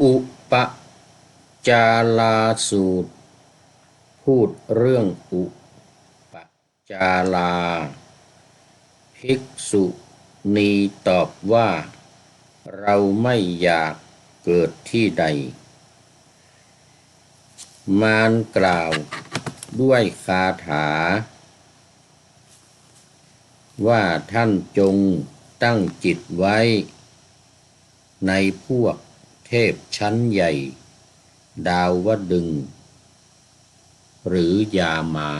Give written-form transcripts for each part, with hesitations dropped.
อุปจาราสูตรพูดเรื่องอุปจาราภิกษุณีตอบว่าเราไม่อยากเกิดที่ใดมารกล่าวด้วยคาถาว่าท่านจงตั้งจิตไว้ในพวกเทพชั้นใหญ่ดาวดึงส์หรือยามา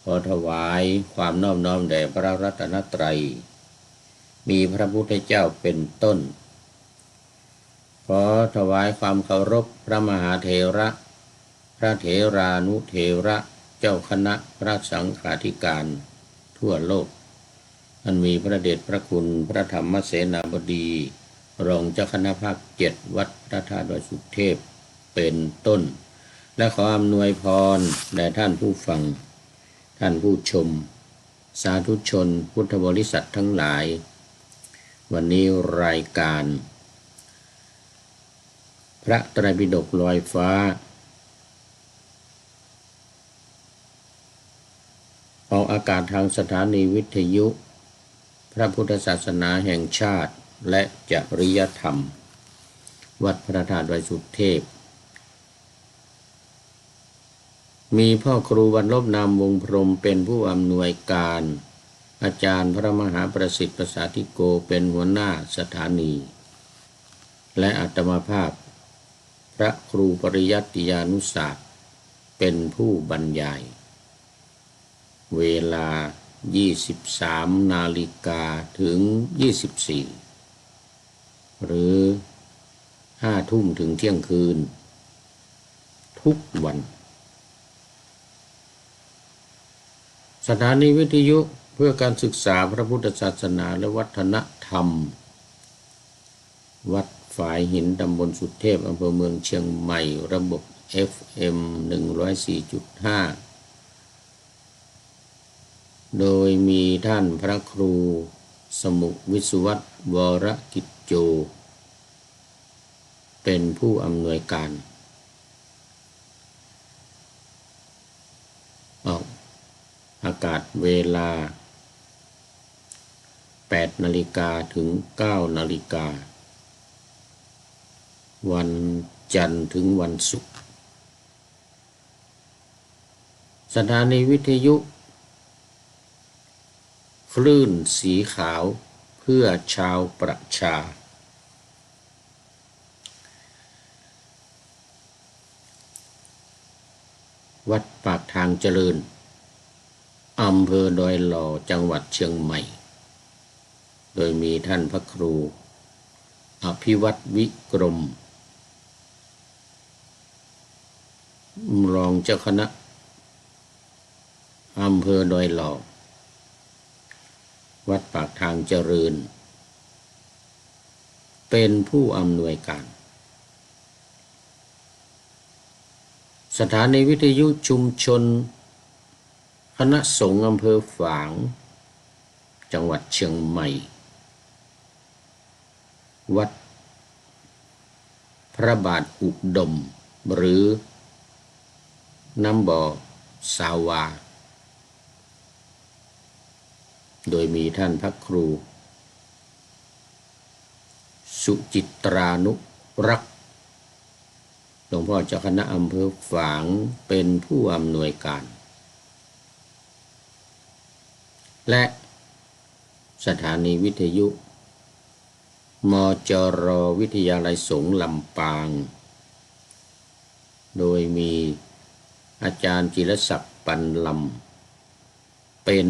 ขอถวายความนอบน้อมแด่พระรัตนตรัยมีพระพุทธเจ้าเป็นต้นขอถวายความเคารพพระมหาเถระพระเถรานุเถระเจ้าคณะพระสังฆาธิการทั่วโลกอันมีพระเดชพระคุณพระธรรมเสนาบดีรองเจ้าคณะภาค7วัดพระธาตุดอยสุเทพเป็นต้นและขออำนวยพรแด่ท่านผู้ฟังท่านผู้ชมสาธุชนพุทธบริษัททั้งหลายวันนี้รายการพระไตรปิฎกลอยฟ้าออกอากาศทางสถานีวิทยุพระพุทธศาสนาแห่งชาติและจริยธรรมวัดพระธาตุดอยสุเทพมีพ่อครูบรรลบนามวงพรหมเป็นผู้อำนวยการอาจารย์พระมหาประสิทธิ์ประสาธิโกเป็นหัวหน้าสถานีและอาตมาภาพพระครูปริยัติยานุศาสตร์เป็นผู้บรรยายเวลา 23 นาฬิกาถึง 24 หรือ 5 ทุ่มถึงเที่ยงคืนทุกวันสถานีวิทยุเพื่อการศึกษาพระพุทธศาสนาและวัฒนธรรมวัดฝายหินตำบลสุเทพอำเภอเมืองเชียงใหม่ระบบ FM 104.5 โดยมีท่านพระครูสมุวิสุวัตรวรกิจโจเป็นผู้อำนวยการออกอากาศเวลา 8 นาฬิกาถึง 9 นาฬิกาวันจันทร์ถึงวันศุกร์สถานีวิทยุคลื่นสีขาวเพื่อชาวประชาวัดปากทางเจริญอำเภอดอยหล่อจังหวัดเชียงใหม่โดยมีท่านพระครูอภิวัตรวิกรมรองเจ้าคณะอำเภอดอยหล่อวัดปากทางเจริญเป็นผู้อำนวยการสถานีวิทยุชุมชนคณะสงฆ์อำเภอฝางจังหวัดเชียงใหม่วัดพระบาทอุดมหรือน้ำบ่อสาวาโดยมีท่านพระครูสุจิตรานุรักษ์หลวงพ่อเจ้าคณะอำเภอฝางเป็นผู้อำนวยการและสถานีวิทยุมจร.วิทยาลัยสงฆ์ลำปางโดยมีอาจารย์จิรศักดิ์ปันลำเป็น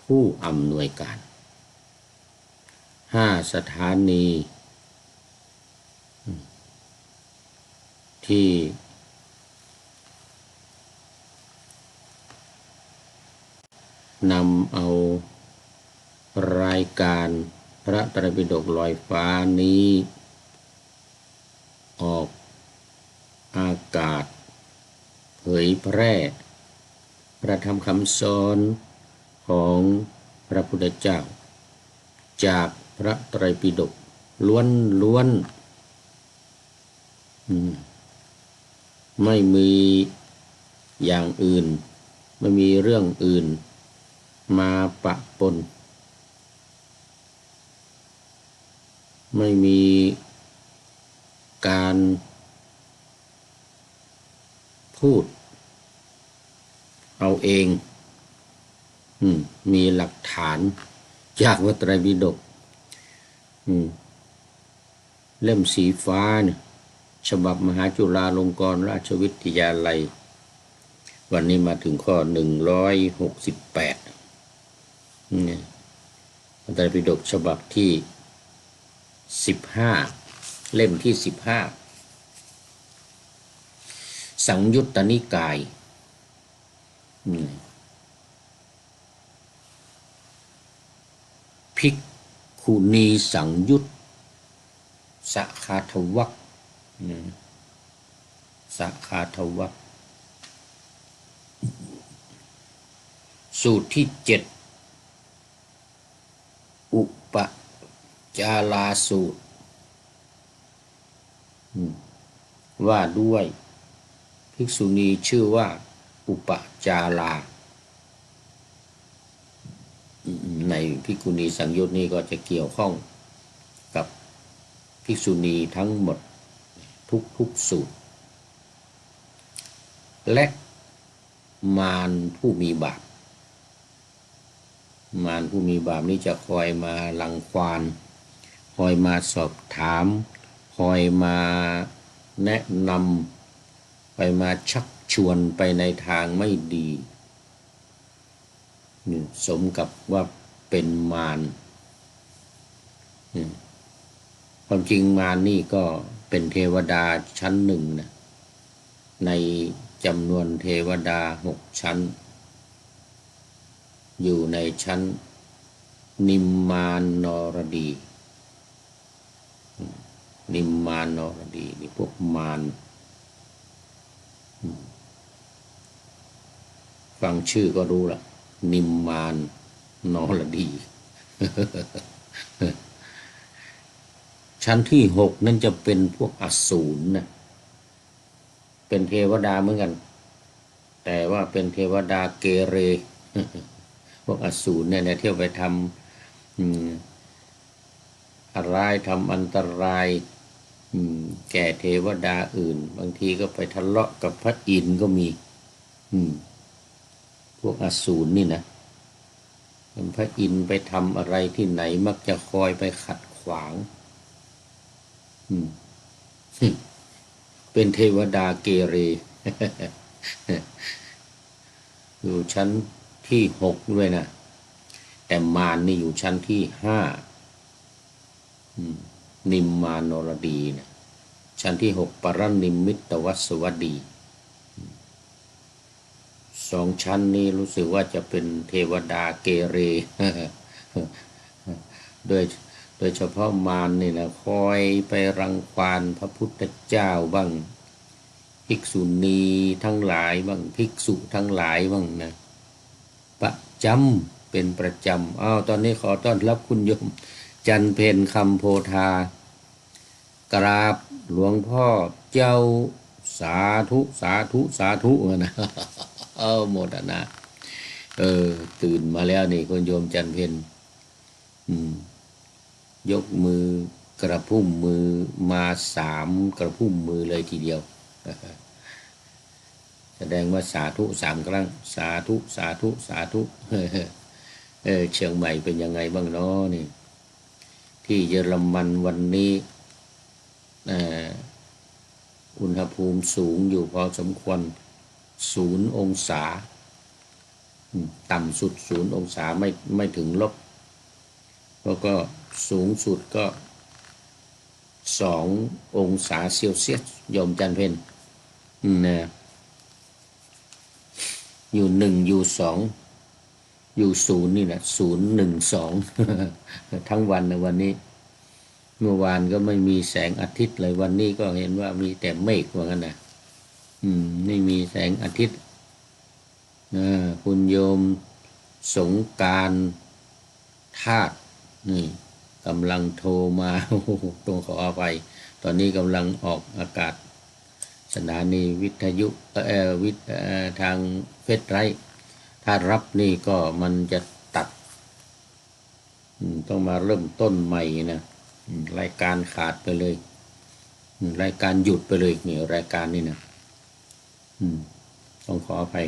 ผู้อำนวยการ5 สถานีที่นำเอารายการพระไตรปิฎกลอยฟ้านี้ออกอากาศเผยแพร่พระธรรมคำสอนของพระพุทธเจ้าจากพระไตรปิฎกล้วน ไม่มีอย่างอื่นไม่มีเรื่องอื่นมาปะปนไม่มีการพูดเอาเองมีหลักฐานจากพระไตรปิฎกเล่มสีฟ้าเนี่ยฉบับมหาจุฬาลงกรณราชวิทยาลัยวันนี้มาถึงข้อ168พระไตรปิฎกฉบับที่15เล่มที่15สังยุตตนิกายภิกขุณีสังยุตสคาทวรรคสคาทวรรคสูตรที่7อุปจาราสูตรว่าด้วยภิกษุณีชื่อว่าอุปจาราในภิกขุณีสังยุตนี้ก็จะเกี่ยวข้องกับภิกษุณีทั้งหมดทุกสูตรและมารผู้มีบาปมารผู้มีบาปนี้จะคอยมารังควานคอยมาสอบถามคอยมาแนะนำคอยมาชักชวนไปในทางไม่ดีสมกับว่าเป็นมารความจริงมารนี่ก็เป็นเทวดาชั้นหนึ่งนะในจำนวนเทวดา6 ชั้นอยู่ในชั้นนิมมานนรดีนิมมานนรดีนี่พวกมารฟังชื่อก็รู้ละนิมมานนรดี ชั้นที่6นั่นจะเป็นพวกอสูรนะเป็นเทวดาเหมือนกันแต่ว่าเป็นเทวดาเกเร พวกอสูรเนี่ยเที่ยวไปทำอะไรทำอันตรายแก่เทวดาอื่นบางทีก็ไปทะเลาะกับพระอินทร์ก็มีพวกอสูรนี่นะพระอินทร์ไปทำอะไรที่ไหนมักจะคอยไปขัดขวางเป็นเทวดาเกเร อยู่ชั้นที่6ด้วยนะแต่มารนี่อยู่ชั้นที่5นิมมานรดีนะชั้นที่6ปรนิมมิตวัสวดี2 ชั้นนี้รู้สึกว่าจะเป็นเทวดาเกเร โดยเฉพาะมารนี่นะคอยไปรังควานพระพุทธเจ้าบ้างภิกษุณีทั้งหลายบ้างภิกษุทั้งหลายบ้างนะประจำเป็นประจำตอนนี้ขอต้อนรับคุณโยมจันเพ็ญคำโพธากราบหลวงพ่อเจ้าสาธุสาธุสาธุนะหมดนะตื่นมาแล้วนี่คุณโยมจันเพ็ญยกมือกระพุ่มมือมา3 กระพุ่มมือเลยทีเดียวแสดงว่าสาธุ3 ครั้งสาธุสาธุสาธุเชียงใหม่เป็นยังไงบ้างเนาะนี่ที่เยอรมันวันนี้อุณหภูมิสูงอยู่พอสมควร0 องศาต่ำสุด0 องศาไม่ถึงลบแล้วก็สูงสุดก็2 องศาเซลเซียสโยมจันเพ็ญนะอยู่1อยู่2อยู่0นี่แหละ012 ทั้งวันนะวันนี้เมื่อวานก็ไม่มีแสงอาทิตย์เลยวันนี้ก็เห็นว่ามีแต่เมฆว่างั้นนะไม่มีแสงอาทิตย์คุณโยมสงกรานต์ธาตุนี่กำลังโทรมาต้องขออภัยตอนนี้กำลังออกอากาศ สถานีวิทยุทางเฟซไรท์ถ้ารับนี่ก็มันจะตัดต้องมาเริ่มต้นใหม่นะรายการขาดไปเลยรายการหยุดไปเลยนี่รายการนี่นะต้องขออภัย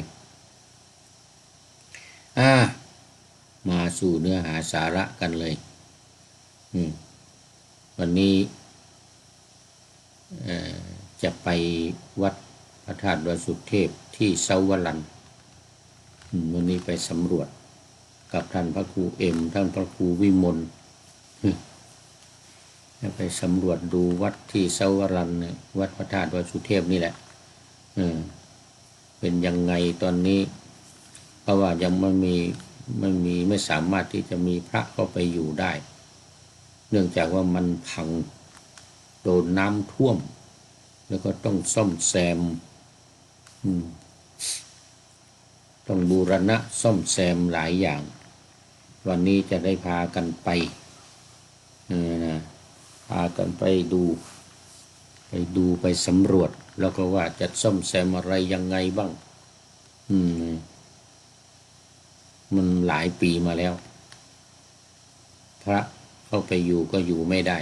มาสู่เนื้อหาสาระกันเลยวันนี้จะไปวัดพระธาตุดอยสุเทพที่เซาวลันวันนี้ไปสำรวจกับท่านพระครูเอ็มท่านพระครูวิมลไปสำรวจดูวัดที่เซาวลันวัดพระธาตุดอยสุเทพนี่แหละเป็นยังไงตอนนี้เพราะว่ายังไม่สามารถที่จะมีพระเข้าไปอยู่ได้เนื่องจากว่ามันพังโดนน้ำท่วมแล้วก็ต้องซ่อมแซมต้องบูรณะซ่อมแซมหลายอย่างวันนี้จะได้พากันไปพากันไปดูไปสำรวจแล้วก็ว่าจะซ่อมแซมอะไรยังไงบ้างมันหลายปีมาแล้วพระเข้าไปอยู่ก็อยู่ไม่ได้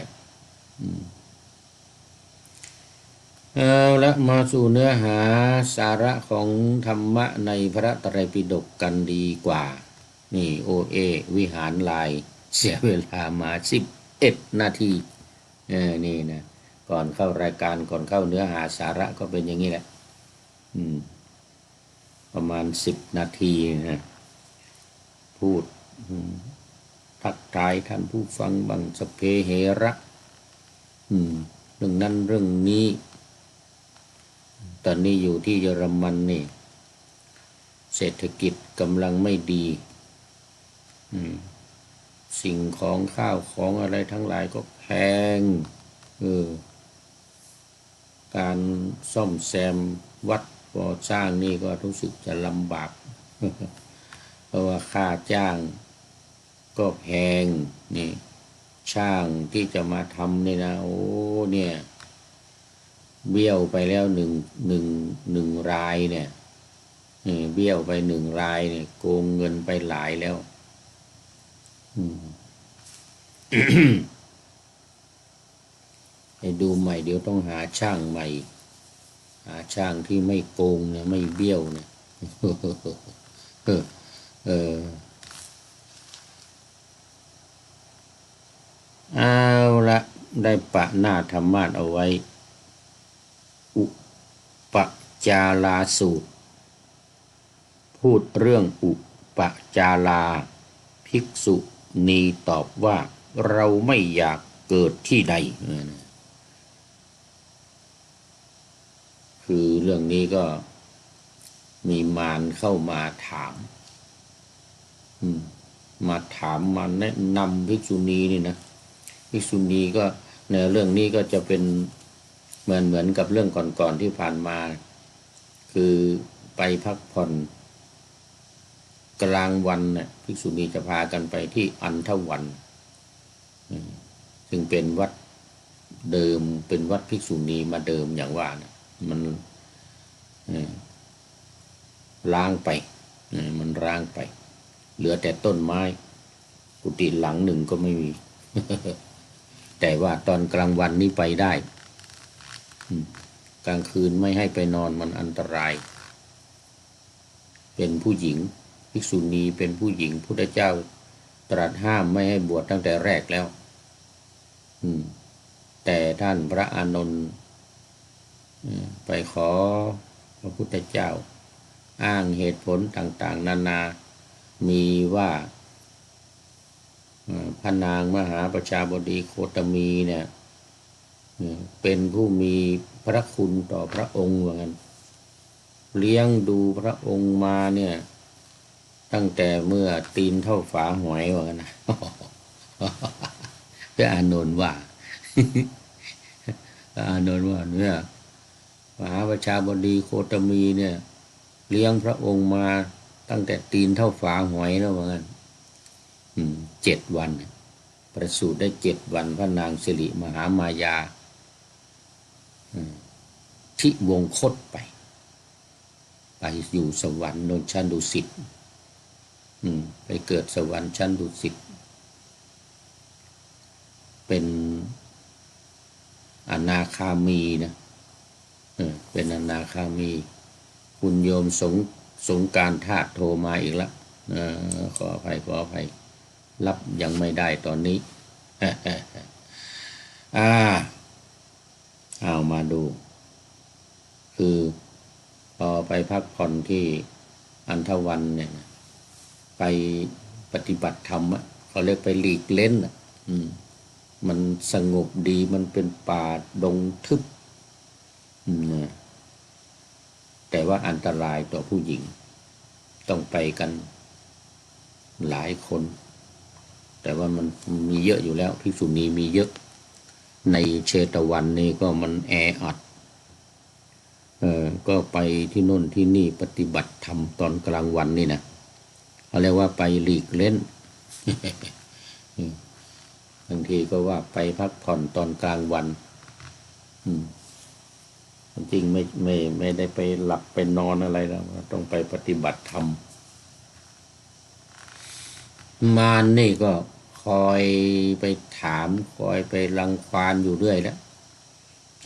เอาละมาสู่เนื้อหาสาระของธรรมะในพระไตรปิฎกกันดีกว่านี่วิหารลายเสียเวลามา11 นาทีนี่นะก่อนเข้ารายการก่อนเข้าเนื้อหาสาระก็เป็นอย่างนี้แหละประมาณ10 นาทีนะพูดทักทายท่านผู้ฟังบังสเพเหระเรื่องนั้นเรื่องนี้ตอนนี้อยู่ที่เยอรมันนี่เศรษฐกิจกำลังไม่ดีสิ่งของข้าวของอะไรทั้งหลายก็แพงการซ่อมแซมวัดก่อสร้างนี่ก็รู้สึกจะลำบากเพราะว่าค่าจ้างก็แพงนี่ช่างที่จะมาทำนี่นะเนี่ยเบี้ยวไปแล้วหนึ่งรายเนี่ยเบี้ยวไป1 รายเนี่ยโกงเงินไปหลายแล้วให้ดูใหม่เดี๋ยวต้องหาช่างใหม่หาช่างที่ไม่โกงเนี่ยไม่เบี้ยวเนี่ยเอาละได้ปะหน้าธรรมะเอาไว้อุปจาราสูตรพูดเรื่องอุปจาราภิกษุณีตอบว่าเราไม่อยากเกิดที่ใดคือเรื่องนี้ก็มีมารเข้ามาถามมาแนะนำภิกษุณีนี่นะภิกษุณีก็ในเรื่องนี้ก็จะเป็นเหมือนกับเรื่องก่อนๆที่ผ่านมาคือไปพักผ่อนกลางวันน่ะภิกษุณีจะพากันไปที่อันทวันซึ่งเป็นวัดเดิมเป็นวัดภิกษุณีมาเดิมอย่างว่านะมันร้างไปมันร้างไปเหลือแต่ต้นไม้กุฏิหลังหนึ่งก็ไม่มี แต่ว่าตอนกลางวันนี้ไปได้กลางคืนไม่ให้ไปนอนมันอันตรายเป็นผู้หญิงภิกษุณีเป็นผู้หญิงพุทธเจ้าตรัสห้ามไม่ให้บวชตั้งแต่แรกแล้วแต่ท่านพระอานนท์ไปขอพระพุทธเจ้าอ้างเหตุผลต่างๆนานามีว่าพระนางมหาประชาบดีโคตมีเนี่ยเป็นผู้มีพระคุณต่อพระองค์ว่างั้นเลี้ยงดูพระองค์มาเนี่ยตั้งแต่เมื่อตีนเท่าฝาหอยว่างั้นนะพระอานนท์ว่าพระอานนท์ว่าเนี่ยมหาประชาบดีโคตมีเนี่ยเลี้ยงพระองค์มาตั้งแต่ตีนเท่าฝาหอยแล้วว่างั้น7 วันประสูติได้7 วันพระนางสิริมหามายา ทิวงคตไปอยู่สวรรค์นชั้นดุสิตไปเกิดสวรรค์ชั้นดุสิตเป็นอนาคามีนะเป็นอนาคามีคุณโยมสงการธาตุโทรมาอีกแล้วขออภัยรับยังไม่ได้ตอนนี้ เอามาดู คือพอไปพักผ่อนที่อันธวันเนี่ยไปปฏิบัติธรรมเขาเรียกไปหลีกเล่นมันสงบดีมันเป็นป่าดงทึบแต่ว่าอันตรายต่อผู้หญิงต้องไปกันหลายคน แต่ว่ามันมีเยอะอยู่แล้วภิกษุณีมีเยอะในเชตวันนี้ก็มันแออัดก็ไปที่โน่นที่นี่ปฏิบัติธรรมตอนกลางวันนี่นะเขาเรียกว่าไปหลีกเล่น บางทีก็ว่าไปพักผ่อนตอนกลางวันจริงไม่ได้ไปหลับไปนอนอะไรแล้วต้องไปปฏิบัติธรรมมารนี่ก็คอยไปถามคอยไปรังควานอยู่เรื่อยแล้ว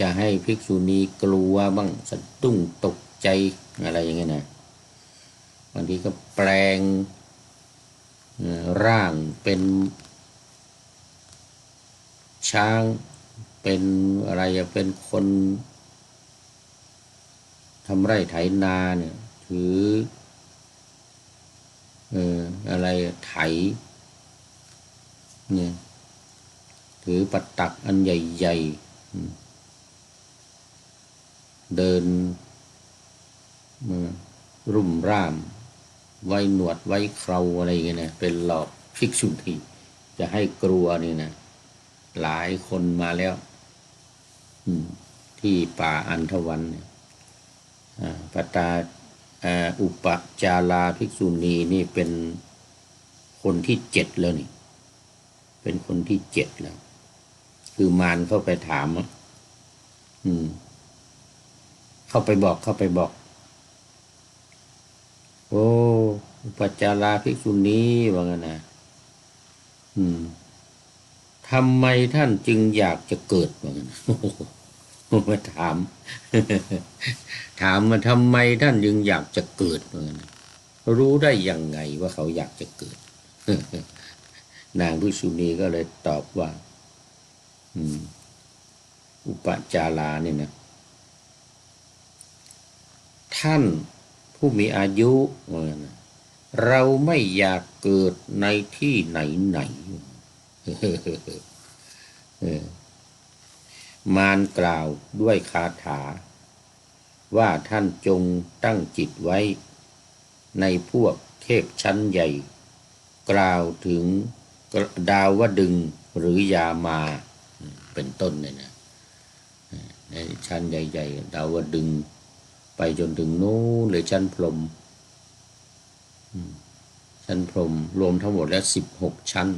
จะให้ภิกษุณีกลัวบ้างสะดุ้งตกใจอะไรอย่างเงี้ยนะบางทีก็แปลงร่างเป็นช้างเป็นอะไรเป็นคนทำไร่ไถนาเนี่ยถืออะไรไถเนี่ยถือปัตตักอันใหญ่ๆเดินรุ่มร่ามไว้หนวดไว้เคราอะไรอย่างเงี้ยนะเป็นหลอกภิกษุณีจะให้กลัวนี่นะหลายคนมาแล้วที่ป่าอันธวันเนี่ยปตาอุปจาราภิกษุณีนี่เป็นคนที่7แล้วนี่เป็นคนที่7แล้วคือมารเข้าไปถามเข้าไปบอกโอ้อุปจาราภิกษุณีว่างั้นนะทำไมท่านจึงอยากจะเกิดว่างั้นมาถามมาทำไมท่านจึงอยากจะเกิดว่างั้นรู้ได้ยังไงว่าเขาอยากจะเกิด นางภิกษุณีก็เลยตอบว่าอุปจาราเนี่ยนะท่านผู้มีอายุเราไม่อยากเกิดในที่ไหนมารกล่าวด้วยคาถาว่าท่านจงตั้งจิตไว้ในพวกเทพชั้นใหญ่กล่าวถึงดาวดึงส์หรือยามาเป็นต้นเนี่ยนะในชั้นใหญ่ๆดาวดึงส์ไปจนถึงโน้นเลยชั้นพรหมรวมทั้งหมดแล้ว16ชั้น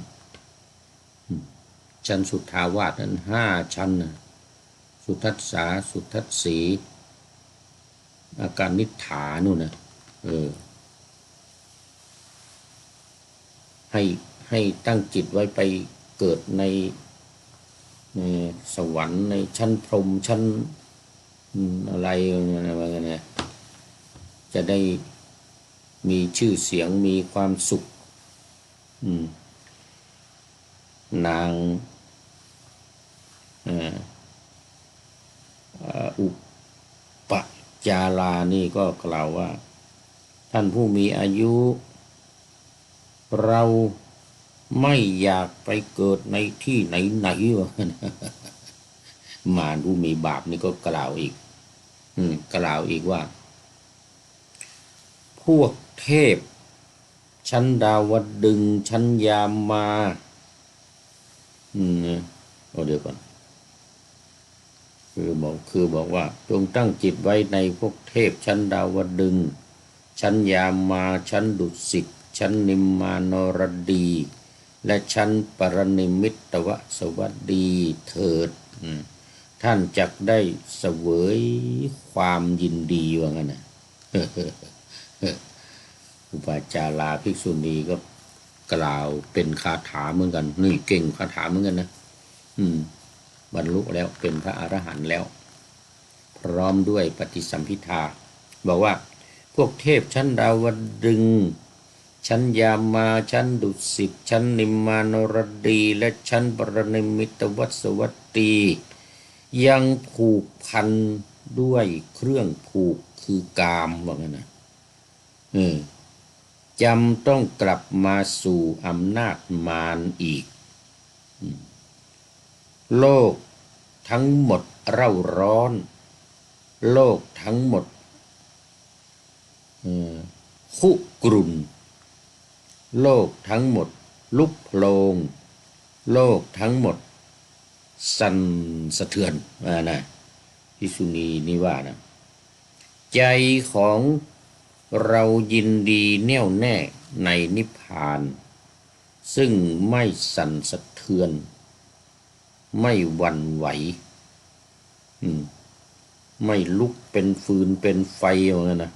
ชั้นสุทธาวาสนั้น5ชั้นสุทัสสาสุทัสสีอาการนิฏฐานู่นนะให้ตั้งจิตไว้ไปเกิดในสวรรค์ในชั้นพรหมชั้นอะไรอะไรเนี่ยจะได้มีชื่อเสียงมีความสุขนางอุปจารานี่ก็กล่าวว่าท่านผู้มีอายุเราไม่อยากไปเกิดในที่ไหนวะมารผู้มีบาปนี่ก็กล่าวอีกว่าพวกเทพชั้นดาวดึงส์ชั้นยามาเดี๋ยวก่อนคือบอกว่าจงตั้งจิตไว้ในพวกเทพชั้นดาวดึงส์ชั้นยามาชั้นดุสิตชั้นนิมมานรดีและชั้นปรนิมิตวสวัสดีเถิด ท่านจักได้เสวยความยินดีว่างั้นนะอุปาจาราภิกษุณีก็กล่าวเป็นคาถาเหมือนกันนี่เก่งคาถาเหมือนกันนะบรรลุแล้วเป็นพระอรหันต์แล้วพร้อมด้วยปฏิสัมภิทาบอกว่าพวกเทพชั้นดาวดึงส์ชั้นยามาชั้นดุสิตชั้นนิมมานรดีและชั้นปรนิมิตวัสวัตตียังผูกพันด้วยเครื่องผูกคือกามว่างั้นนะจำต้องกลับมาสู่อำนาจมารอีกโลกทั้งหมดเร่าร้อนโลกทั้งหมดคุกรุ่นโลกทั้งหมดลุกโผลงโลกทั้งหมดสั่นสะเทือนนะภิกษุณีนี่ว่านะใจของเรายินดีแน่วแน่ในนิพพานซึ่งไม่สั่นสะเทือนไม่หวั่นไหวไม่ลุกเป็นฟืนเป็นไฟอย่างนั้นนะ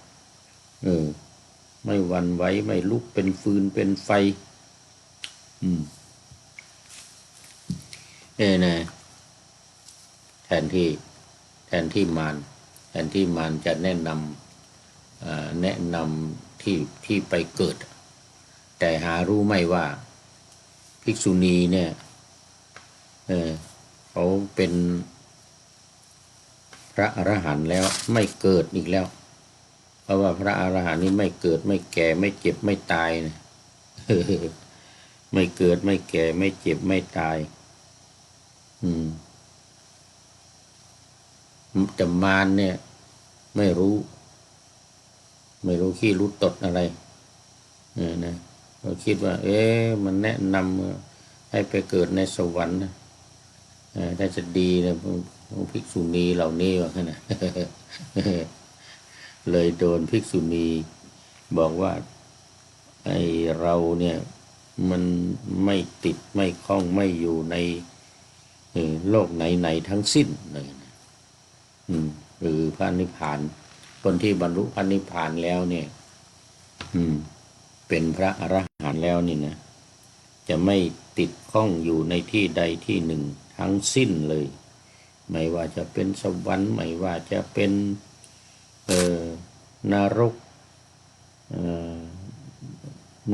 ไม่หวั่นไหวไม่ลุกเป็นฟืนเป็นไฟนะแทนที่มารจะแนะนำที่ไปเกิดแต่หารู้ไม่ว่าภิกษุณีเนี่ยเขาเป็นพระอรหันต์แล้วไม่เกิดอีกแล้วเพราะว่าพระอรหันต์นี่ไม่เกิดไม่แก่ไม่เจ็บไม่ตายนะไม่เกิดไม่แก่ไม่เจ็บไม่ตายแต่มารเนี่ยไม่รู้ขี้รู้ตดอะไรนะเราคิดว่ามันแนะนำให้ไปเกิดในสวรรค์นะถ้าจะดีนะภิกษุณีเหล่านี้ว่าขนาดเลยโดนภิกษุณีบอกว่าไอเราเนี่ยมันไม่ติดไม่คล้องไม่อยู่ในโลกไหนทั้งสิ้นเลยนะหรือพระนิพพานคนที่บรรลุพระนิพพานแล้วเนี่ยเป็นพระอรหันต์แล้วนี่นะจะไม่ติดข้องอยู่ในที่ใดที่หนึ่งทั้งสิ้นเลยไม่ว่าจะเป็นสวรรค์ไม่ว่าจะเป็นนรก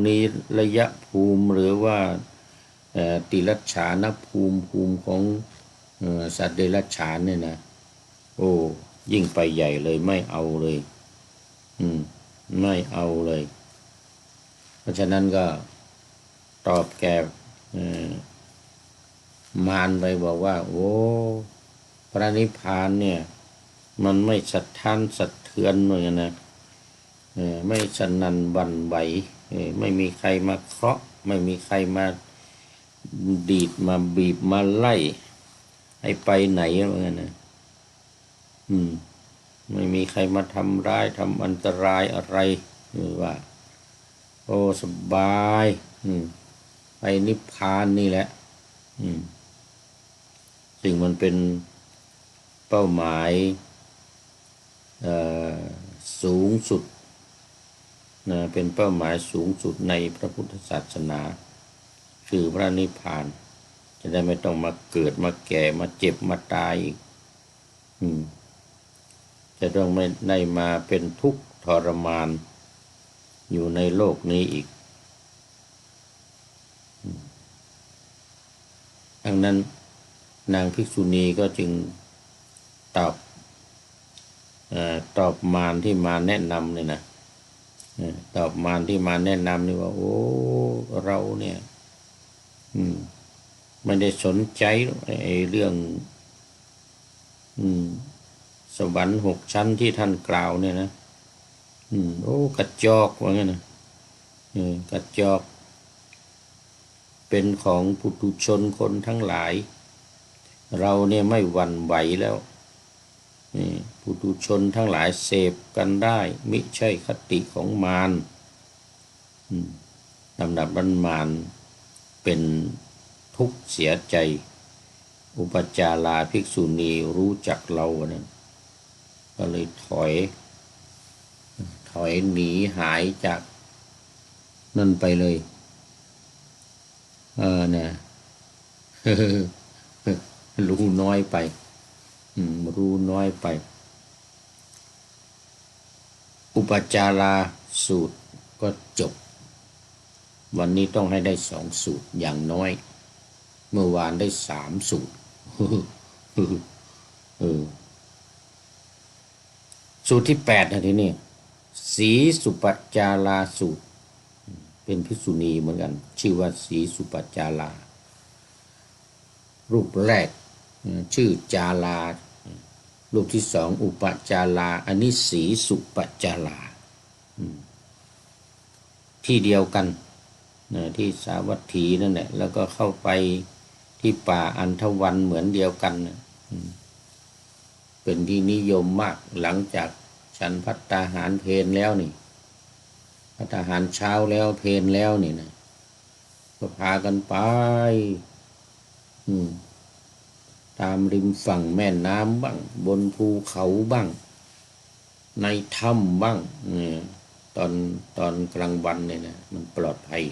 นิรยภูมิหรือว่าติรัจฉานภูมิของสัตว์เดรัจฉานเนี่ยนะโอ้ยิ่งไปใหญ่เลยไม่เอาเลยไม่เอาเลยเพราะฉะนั้นก็ตอบแก่มารไปบอกว่าโอ้พระนิพพานเนี่ยมันไม่สะท้านสะเทือนเหมือนนะไม่สนั่นหวั่นไหวไม่มีใครมาเคาะไม่มีใครมาดีดมาบีบมาไล่ให้ไปไหนเหมือนนะไม่มีใครมาทำร้ายทำอันตรายอะไรหรือว่าโอ้สบายไปนิพพานนี่แหละซึ่งมันเป็นเป้าหมายสูงสุดนะเป็นเป้าหมายสูงสุดในพระพุทธศาสนาคือพระนิพพานจะได้ไม่ต้องมาเกิดมาแก่มาเจ็บมาตายอีกจะต้องไม่ได้มาเป็นทุกข์ทรมานอยู่ในโลกนี้อีกดังนั้นนางภิกษุณีก็จึงตอบมารที่มาแนะนำเนี่ยนะตอบมารที่มาแนะนำนี่ว่าโอ้เราเนี่ยไม่ได้สนใจไอ้เรื่องสวรรค์6 ชั้นที่ท่านกล่าวเนี่ยนะโอ้กระจอกว่างั้นนะกระจอกเป็นของปุถุชนคนทั้งหลายเราเนี่ยไม่หวั่นไหวแล้วปุถุชนทั้งหลายเสพกันได้มิใช่คติของมารลำดับนั้นมารเป็นทุกข์เสียใจ อุปจาราภิกษุณีรู้จักเราเนี่ยก็เลยถอยหนีหายจากนั่นไปเลยเนี่ย รู้น้อยไปรู้น้อยไปอุปจาราสูตรก็จบวันนี้ต้องให้ได้2 สูตรอย่างน้อยเมื่อวานได้3 สูตร สูตรที่8นะทีนี้สีสุปจาราสูตรเป็นภิกษุณีเหมือนกันชื่อว่าสีสุปจารารูปแรกชื่อจารารูปที่2อุปจาราอันนี้สีสุปจาราที่เดียวกันที่สาวัตถีนั่นแหละแล้วก็เข้าไปที่ป่าอันธวันเหมือนเดียวกันเป็นที่นิยมมากหลังจากฉันภัตตาหารเพลแล้วนี่ภัตตาหารเช้าแล้วเพลแล้วนี่นะก็พากันไปตามริมฝั่งแม่น้ำบ้างบนภูเขาบ้างในถ้ำบ้างตอนกลางวันเนี่ยนะมันปลอดภัย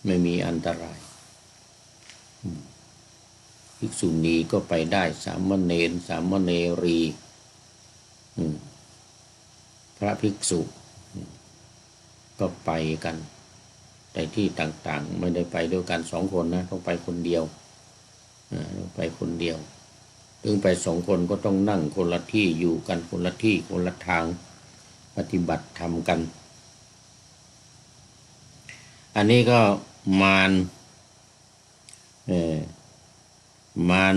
ไม่มีอันตรายภิกษุณีก็ไปได้สามเณรสามเณรีพระภิกษุก็ไปกันแต่ที่ต่างๆไม่ได้ไปด้วยกัน2 คนนะต้องไปคนเดียวไปคนเดียวถึงไป2 คนก็ต้องนั่งคนละที่อยู่กันคนละที่คนละทางปฏิบัติธรรมกันอันนี้ก็มาร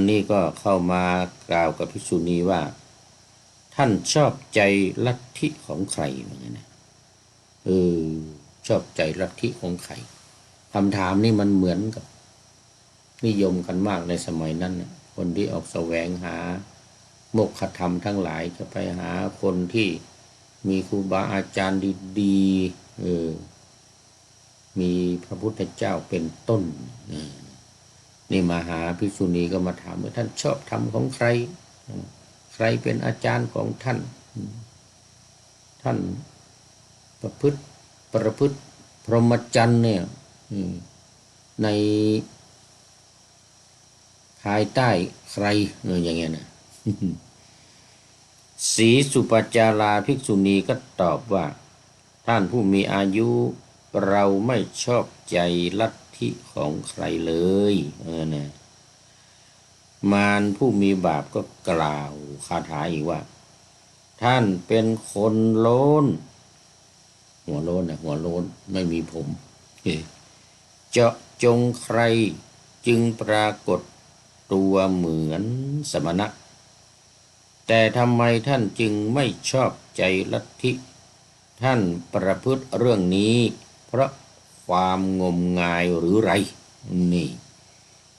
นี่ก็เข้ามากล่าวกับภิกษุณีว่าท่านชอบใจลัทธิของใครเหมือนกันนะชอบใจลัทธิของใครคำถามนี่มันเหมือนกับนิยมกันมากในสมัยนั้นนะคนที่ออกแสวงหาโมกขธรรมทั้งหลายจะไปหาคนที่มีครูบาอาจารย์ดีๆมีพระพุทธเจ้าเป็นต้นนี่มาหาภิกษุณีก็มาถามว่าท่านชอบธรรมของใครใครเป็นอาจารย์ของท่านท่านประพฤติพรหมจรรย์เนี่ยในภายใต้ใครอย่างเงี้ยนะสีสุปจาราภิกษุณีก็ตอบว่าท่านผู้มีอายุเราไม่ชอบใจลัทธิของใครเลยนะมารผู้มีบาปก็กล่าวคาถาอีกว่าท่านเป็นคนโลนหัวโลนนะหัวโลนไม่มีผมเจาะจงใครจึงปรากฏตัวเหมือนสมณะแต่ทำไมท่านจึงไม่ชอบใจลัทธิท่านประพฤติเรื่องนี้เพราะความงมงายหรือไรนี่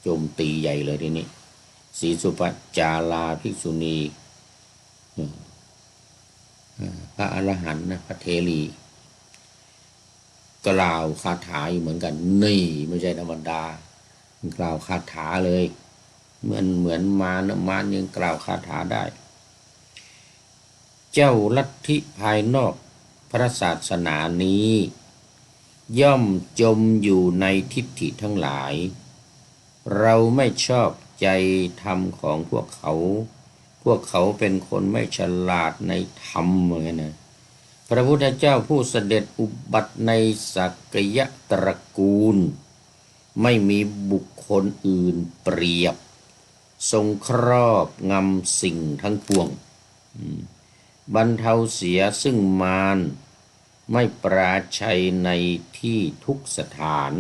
โจมตีใหญ่เลยทีนี้สีสุปจาราภิกษุณีพระอรหันต์นะพระเทรีกล่าวคาถาอยู่เหมือนกันนี่ไม่ใช่ธรรมดากล่าวคาถาเลยเหมือนมารยังกล่าวคาถาได้เจ้าลัทธิภายนอกพระศาสนานี้ย่อมจมอยู่ในทิฏฐิทั้งหลายเราไม่ชอบใจธรรมของพวกเขาเป็นคนไม่ฉลาดในธรรมเหมือนกันนะพระพุทธเจ้าผู้เสด็จอุบัติในสักยะตระกูลไม่มีบุคคลอื่นเปรียบทรงครอบงำสิ่งทั้งปวงบรรเทาเสียซึ่งมารไม่ปราชัยในที่ทุกสถาน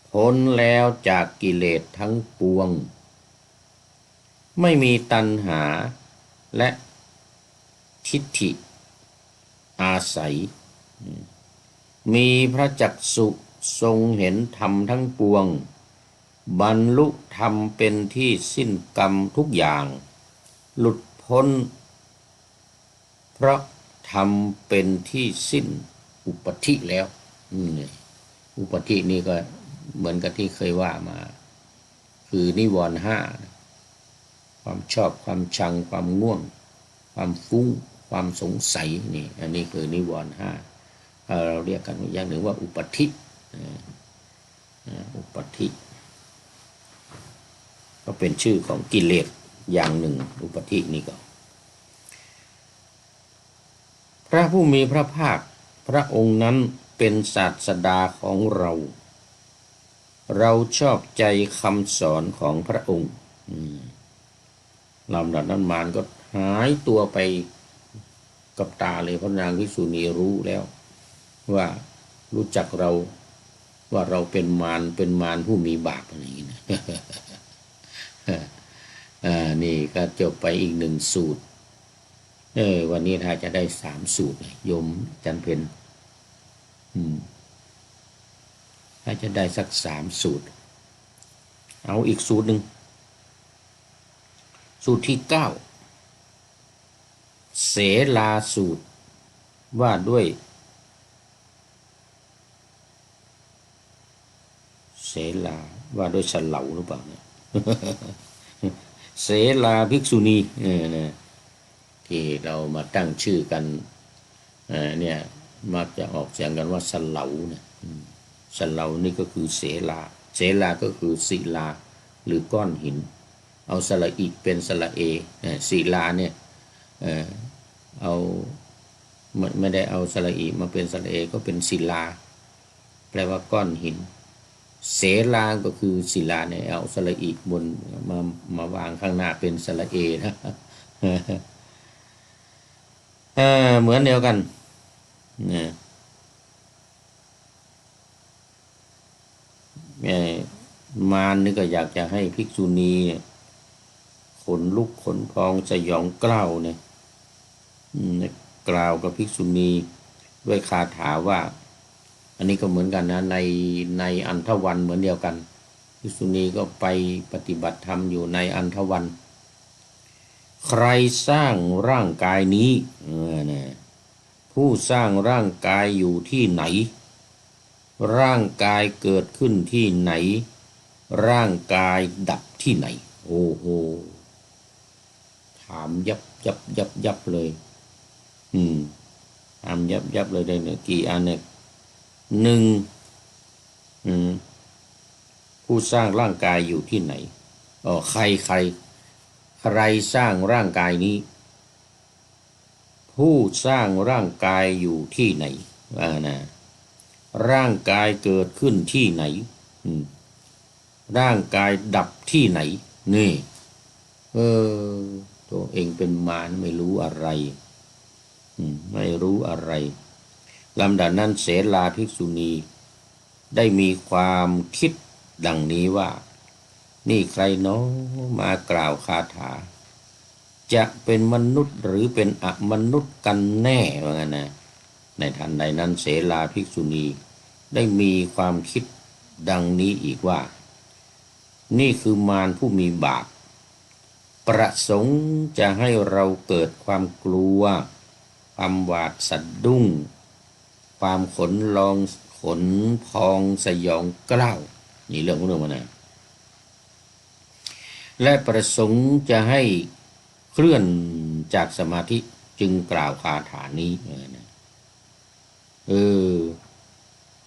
พ้นแล้วจากกิเลสทั้งปวงไม่มีตัณหาและทิฏฐิอาศัยมีพระจักษุทรงเห็นธรรมทั้งปวงบรรลุธรรมเป็นที่สิ้นกรรมทุกอย่างหลุดพ้นเพราะธรรมเป็นที่สิ้นอุปธิแล้วอุปธินี่ก็เหมือนกับที่เคยว่ามาเค คือนิวรณ์ห้าความชอบความชังความง่วงความฟุ้งความสงสัยนี่อันนี้คือนิวรณ์ห้าเราเรียกกันอย่างหนึ่งว่าอุปธิอุปธิก็เป็นชื่อของกิเลสอย่างหนึ่งอุปธินี่ก็พระผู้มีพระภาคพระองค์นั้นเป็นศาสดาของเราชอบใจคำสอนของพระองค์ลำดับนั้นมารก็หายตัวไปกับตาเลยพระนางภิกษุณีรู้แล้วว่ารู้จักเราว่าเราเป็นมารผู้มีบาปอะไรอย่างนี้นะ นี่ก็จบไปอีกหนึ่งสูตรวันนี้ถ้าจะได้3 สูตรโยมจันเพ็ญถ้าจะได้สัก3 สูตรเอาอีกสูตรหนึ่งสูตรที่9เสลาสูตรว่าด้วยเสลาว่าด้วยฉลาหรือเปล่าเนี่ย เสลาภิกษุณีที่เรามาตั้งชื่อกันเนี่ยมักจะออกเสียงกันว่าฉลาเนี่ยฉลานี่ก็คือเสลาก็คือศิลาหรือก้อนหินเอาสระอิเป็นสระเอศิลาเนี่ยเอาไม่ได้เอาสระอิมาเป็นสระเอก็เป็นศิลาแปลว่าก้อนหินเสลาก็คือศิลาเนี่ยเอาสระอิบนมาวางข้างหน้าเป็นสระเอนะเหมือนเดียวกันมารนี่ก็อยากจะให้ภิกษุณีขนลุกขนพองสยองกล้าวเนี่ยกล่าวกับภิกษุณีด้วยคาถาว่าอันนี้ก็เหมือนกันนะในอันธวันเหมือนเดียวกันภิกษุณีก็ไปปฏิบัติธรรมอยู่ในอันธวันใครสร้างร่างกายนี้ผู้สร้างร่างกายอยู่ที่ไหนร่างกายเกิดขึ้นที่ไหนร่างกายดับที่ไหนโอ้โหถามยับเลยถามยับเลยได้เนี่ยกี่อันเนี่ยผู้สร้างร่างกายอยู่ที่ไหนใครสร้างร่างกายนี้ผู้สร้างร่างกายอยู่ที่ไหนนะร่างกายเกิดขึ้นที่ไหนร่างกายดับที่ไหนนี่ตัวเองเป็นมารไม่รู้อะไรไม่รู้อะไรลำดับนั้นเสลาภิกษุณีได้มีความคิดดังนี้ว่านี่ใครเนาะมากล่าวคาถาจะเป็นมนุษย์หรือเป็นอมนุษย์กันแน่ว่างั้นนะในทันใดนั้นเสลาภิกษุณีได้มีความคิดดังนี้อีกว่านี่คือมารผู้มีบาปประสงค์จะให้เราเกิดความกลัวความหวาดสะดุ้งความขนพองสยองกล้าวนี่เรื่องของเรื่องมันนะและประสงค์จะให้เคลื่อนจากสมาธิจึงกล่าวคาถานี้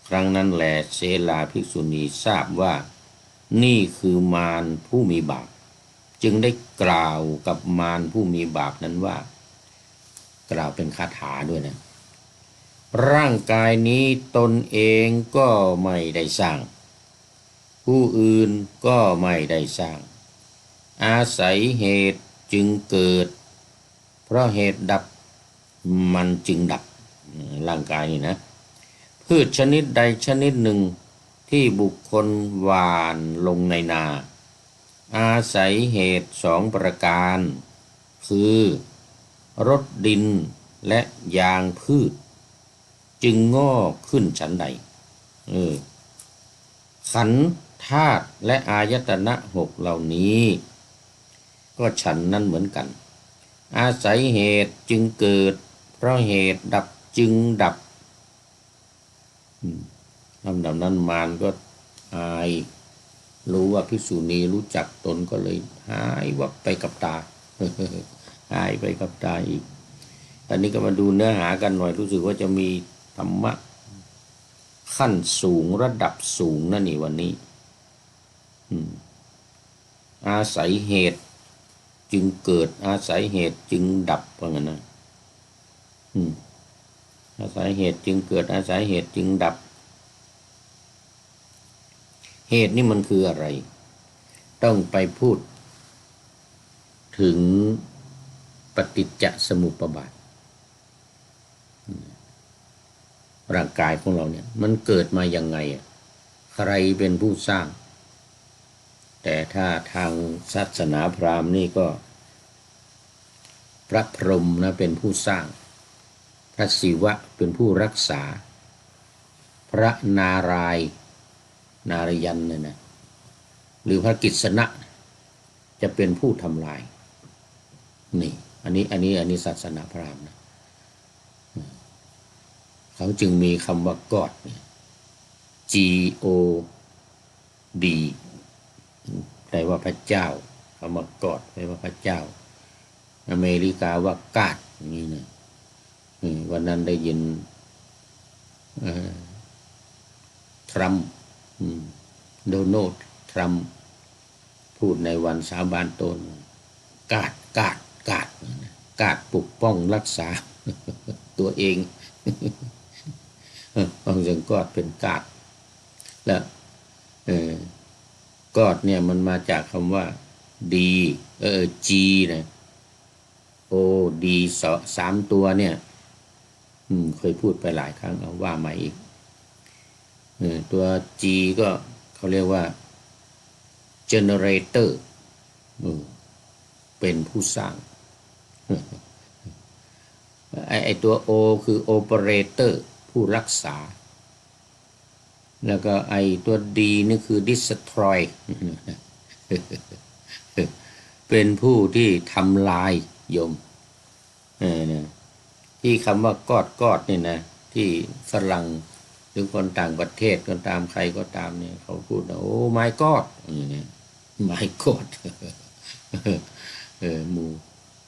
ครั้งนั้นแลเสลาภิกษุณีทราบว่านี่คือมารผู้มีบาปจึงได้กล่าวกับมารผู้มีบาปนั้นว่ากล่าวเป็นคาถาด้วยนะร่างกายนี้ตนเองก็ไม่ได้สร้างผู้อื่นก็ไม่ได้สร้างอาศัยเหตุจึงเกิดเพราะเหตุดับมันจึงดับร่างกายนี่นะพืชชนิดใดชนิดหนึ่งที่บุคคลหว่านลงในนาอาศัยเหตุ2 ประการคือรดดินและยางพืชจึงงอกขึ้นฉันใดขันธ์ธาตุและอายตนะ6เหล่านี้ก็ฉันนั้นเหมือนกันอาศัยเหตุจึงเกิดเพราะเหตุดับจึงดับลำดับนั้นมารก็อาย รู้ว่าภิกษุณีรู้จักตนก็เลยหายวับไปกับตา หายไปกับตาอีกอันนี้ก็มาดูเนื้อหากันหน่อยรู้สึกว่าจะมีธรรมะขั้นสูงระดับสูงนั่นนี่วันนี้อาศัยเหตุจึงเกิดอาศัยเหตุจึงดับว่างั้นนะอาศัยเหตุจึงเกิดอาศัยเหตุจึงดับเหตุนี่มันคืออะไรต้องไปพูดถึงปฏิจจสมุปบาทร่างกายของเราเนี่ยมันเกิดมายังไงใครเป็นผู้สร้างแต่ถ้าทางศาสนาพราหมณ์นี่ก็พระพรหมนะเป็นผู้สร้างพระศิวะเป็นผู้รักษาพระนารายณ์นารยันเนี่ยนะหรือพระกิษณะจะเป็นผู้ทำลายนี่อันนี้ศาสนาพราหมณ์นะเขาจึงมีคำว่ากอด God แปลว่าพระเจ้าคำว่ากอดแปลว่าพระเจ้าอเมริกาว่ากาดนี่นะวันนั้นได้ยินทรัมป์โดนัลด์ทรัมป์พูดในวันสาบานตนกาดปกป้องรักษาตัวเองบางอย่างกอดเป็นกาดแล้วกอดเนี่ยมันมาจากคำว่าดีจีนะโอดีสามตัวเนี่ยเคยพูดไปหลายครั้งเอาว่าใหม่อีกตัว G ก็เขาเรียกว่า generator เป็นผู้สร้างไอตัว O คือ operator ผู้รักษาแล้วก็ไอตัว D นี่คือ destroy เป็นผู้ที่ทำลายโยมที่คำว่ากอดนี่นะที่ฝรั่งหรือคนต่างประเทศก็ตามใครก็ตามเนี่ยเขาพูดโอ้ my god อย่างนี้ my god หมู่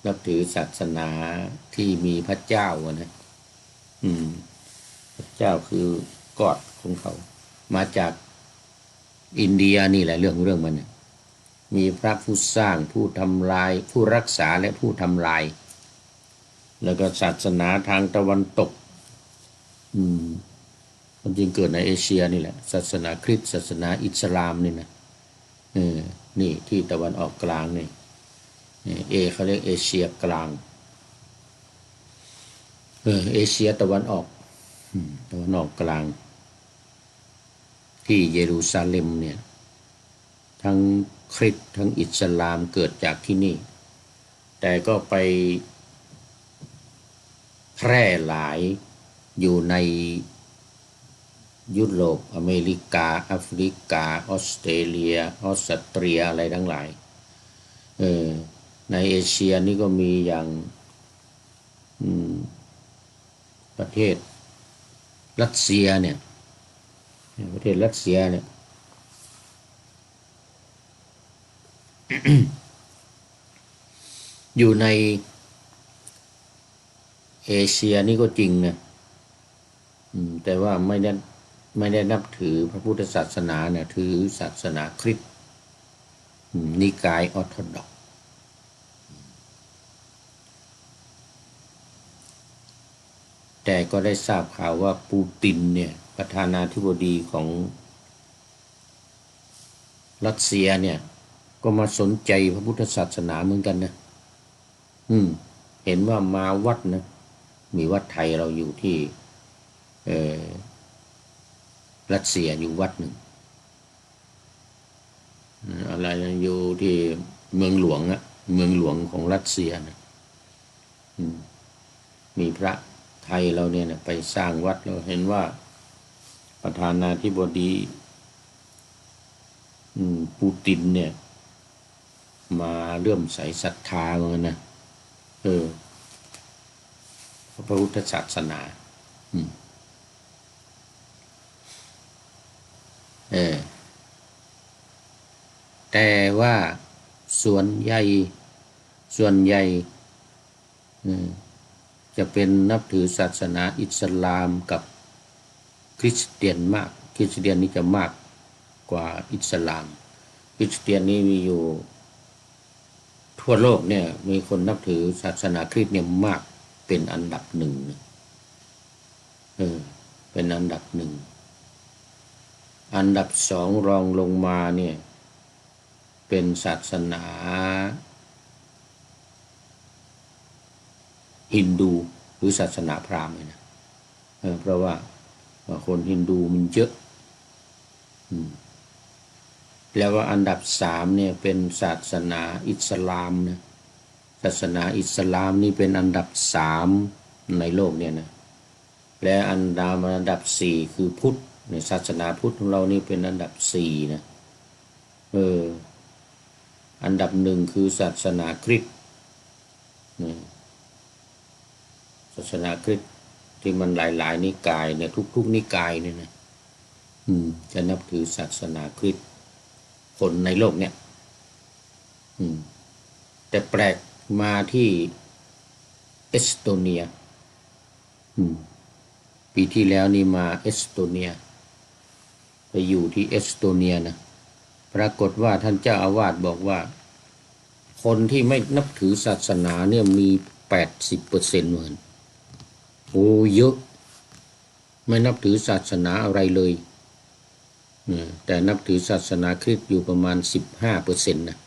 นับถือศาสนาที่มีพระเจ้านะพระเจ้าคือกอดของเขามาจากอินเดียนี่แหละเรื่องมันเนี่ยมีพระผู้สร้างผู้ทำลายผู้รักษาและผู้ทำลายแล้วก็ศาสนาทางตะวันตกมันจริงเกิดในเอเชียนี่แหละศาสนาคริสต์ศาสนาอิสลามนี่นะนี่ที่ตะวันออกกลางนี่เขาเรียกเอเชียกลางเอเชียตะวันออกกลางที่เยรูซาเล็มเนี่ยทั้งคริสต์ทั้งอิสลามเกิดจากที่นี่แต่ก็ไปแพร่หลายอยู่ในยุโรปอเมริกาแอฟริกาออสเตรเลียออสเตรียอะไรทั้งหลายในเอเชียนี่ก็มีอย่างประเทศรัสเซียเนี่ยประเทศรัสเซียเนี่ย อยู่ในเอเชียนี่ก็จริงนะแต่ว่าไม่ได้นับถือพระพุทธศาสนาเนี่ยถือศาสนาคริสต์นิกายออร์โธดอกซ์แต่ก็ได้ทราบข่าวว่าปูตินเนี่ยประธานาธิบดีของรัสเซียเนี่ยก็มาสนใจพระพุทธศาสนาเหมือนกันนะเห็นว่ามาวัดนะมีวัดไทยเราอยู่ที่รัสเซียอยู่วัดหนึ่งอะไรอยู่ที่เมืองหลวงของรัสเซียนะมีพระไทยเราเนี่ยไปสร้างวัดเราเห็นว่าประธานาธิบดีปูตินเนี่ยมาเลื่อมใสศรัทธาเหมือนกันนะพระพุทธศาสนา แต่ว่าส่วนใหญ่อืมจะเป็นนับถือศาสนาอิสลามกับคริสเตียนมากคริสเตียนนี่จะมากกว่าอิสลามคริสเตียนนี่มีอยู่ทั่วโลกเนี่ยมีคนนับถือศาสนาคริสต์เนี่ยมากเป็นอันดับหนึ่งเป็นอันดับหนึ่งอันดับสองรองลงมาเนี่ยเป็นศาสนาฮินดูหรือศาสนาพราหมณ์นะเพราะว่าคนฮินดูมันเยอะแล้วก็อันดับสามเนี่ยเป็นศาสนาอิสลามนะศาสนาอิสลามนี่เป็นอันดับสามในโลกเนี่ยนะและอันดับสี่คือพุทธในศาสนาพุทธของเรานี่เป็นอันดับสี่นะอันดับหนึ่งคือศาสนาคริสต์ศาสนาคริสต์ที่มันหลายๆนิกายเนี่ยทุกนิกายเนี่ยนะจะนับถือศาสนาคริสต์คนในโลกเนี่ยแต่แปลกมาที่เอสโตเนียปีที่แล้วนี่มาเอสโตเนียไปอยู่ที่เอสโตเนียนะปรากฏว่าท่านเจ้าอาวาสบอกว่าคนที่ไม่นับถือศาสนาเนี่ยมี 80% เหมือนโอ้เยอะไม่นับถือศาสนาอะไรเลยแต่นับถือศาสนาคริสต์อยู่ประมาณ 15% นะ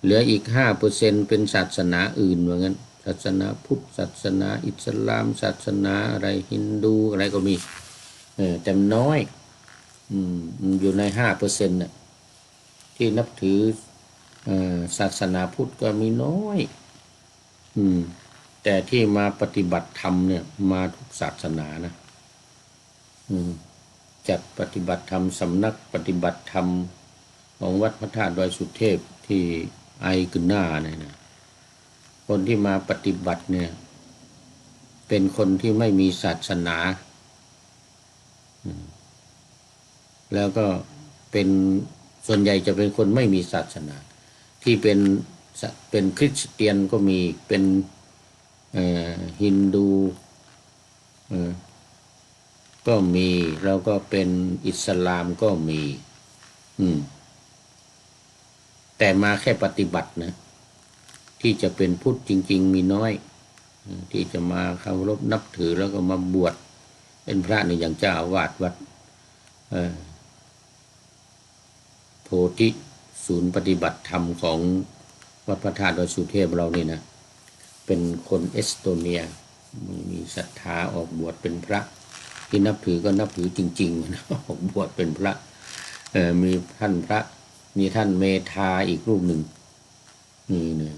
เหลืออีก 5% เป็นศาสนาอื่นว่างั้นศาสนาพุทธศาสนาอิสลามศาสนาอะไรฮินดูอะไรก็มีแต่น้อยอยู่ใน 5% น่ะที่นับถือศาสนาพุทธก็มีน้อยแต่ที่มาปฏิบัติธรรมเนี่ยมาทุกศาสนานะจัดปฏิบัติธรรมสำนักปฏิบัติธรรมของวัดพระธาตุดอยสุเทพที่ไอกึ่นหน้าเนี่ยนะคนที่มาปฏิบัติเนี่ยเป็นคนที่ไม่มีศาสนาแล้วก็เป็นส่วนใหญ่จะเป็นคนไม่มีศาสนาที่เป็นคริสเตียนก็มีเป็นฮินดูก็มีแล้วก็เป็นอิสลามก็มีแต่มาแค่ปฏิบัตินะที่จะเป็นพุทธจริงๆมีน้อยที่จะมาเคารพนับถือแล้วก็มาบวชเป็นพระนี่อย่างเจ้าอาวาสวัดโพธิศูนย์ปฏิบัติธรรมของวัดพระธาตุดอยสุเทพเรานี่นะเป็นคนเอสโตเนียมีศรัทธาออกบวชเป็นพระที่นับถือก็นับถือจริงๆนะออกบวชเป็นพระมีท่านพระมีท่านเมธาอีกรูปหนึ่งนี่เนี่ย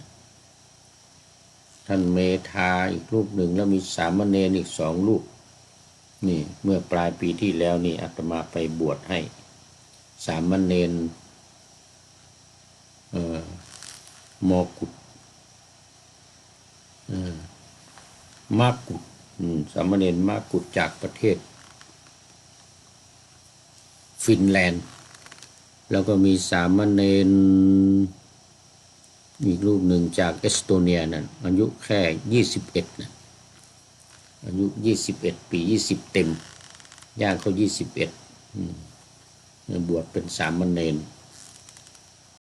ท่านเมธาอีกรูปหนึ่งแล้วมีสามเณรอีก2 รูปนี่เมื่อปลายปีที่แล้วนี่อาตมาไปบวชให้สามเณรมอกุฎมากุฎสามเณรมากุฎจากประเทศฟินแลนด์แล้วก็มีสามเณรอีกรูปหนึ่งจากเอสโตเนียนั่นอายุแค่21นะอายุ21 ปี20เต็มย่างเขา21บวชเป็นสามเณร